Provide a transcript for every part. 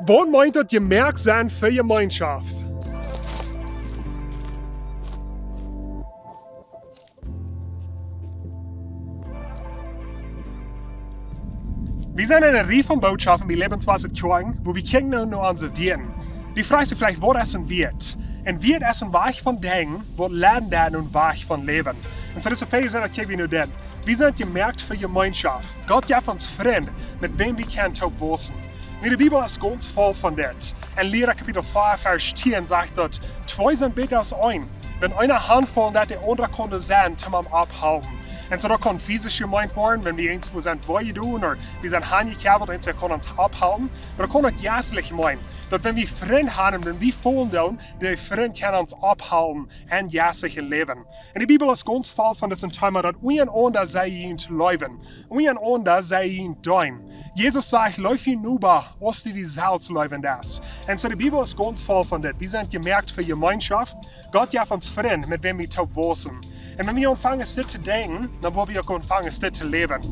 Wat meint dat gemerkt zijn für Jemeenschoft? Wir sind eine Reihe von Botschaften wie Lebenswasser kriegen, wo wir kijken naar onze Werten. Die vraagt sich vielleicht, wat ist ein Wert? Ein Wert ist ein Weich von Dingen, wat lernen werden und Weich von Leben. Und so das ist viel Sinn, dass wir nur den. Wir sind gemerkt für Gemeinschaft. Gott gibt uns Freunde, mit wem wir können aufwachsen. In der Bibel ist ganz voll von das. In Lehrer Kapitel 4, Vers 10 sagt dort, zwei sind besser als ein. Wenn einer Handvoll, dass der andere konnte sein, kann man abhalten. Und so da kann physisch gemeint werden, wenn wir irgendwo sind, wo wir tun, oder wir sind handgekabelt und wir können uns abhalten. Aber da kann auch geistlich meinen, dass wenn wir Freunde haben, wenn wir voll tun, die Freunde können uns abhalten und geistlich leben. In der Bibel ist ganz voll von diesem Thema, dass einander sei ihn zu leben. Einander sei ihn dein. Jesus sagt, läuf hinüber, was die Salz leben das. Und so die Bibel ist ganz voll von das. Wir sind gemerkt für Gemeinschaft. Gott gibt uns Freunde, mit wem wir aufwachsen. Und wenn wir anfangen, das zu denken, dann wollen wir auch anfangen, das zu leben.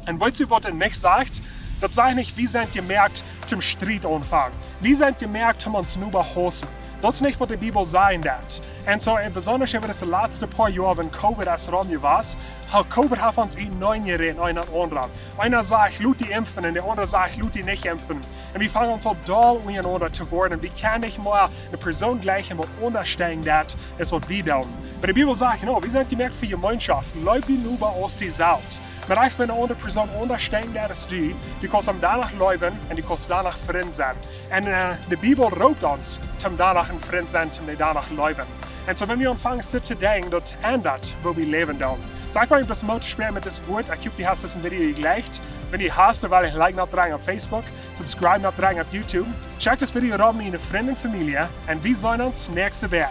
Und weißt du, was er nicht sagt? Das sagt nicht, wir sind gemerkt zum Streit anfangen. Wir sind gemerkt, zum uns nur behassen. Das ist nicht, was die Bibel sagen wird. Und so, besonders über das letzte paar Jahre, wenn Covid als Raum war, hat Covid uns in neun geredet, einer anderen. Einer sagt, ich die impfen, und der andere sagt, ich die nicht impfen. Und wir fangen uns so doll miteinander zu werden. Wir können nicht mal eine Person gleichen, die unterstehen wird, als was wir tun. Aber die Bibel sagt, no, wir sind gemerkt für Gemeinschaft. Läuft hinüber aus die Salz. Maar echt, wenn eine andere Person unterstehen wird als du kannst danach leben und du kannst danach Freund sein. Und die Bibel raubt uns, zum danach ein Freund sein, zum danach leben. Und so, wenn wir anfangen zu denken, das ändert, wo wir leben dann. Sag mal, ob das Mut spielen mit diesem Wort. Ich hoffe, du hast das Video gleich. Wenn du hast, weil ich like noch dran auf Facebook, subscribe noch dran auf YouTube. Check das Video ran mit deiner Freundin und Familie und wir sehen uns nächste Woche.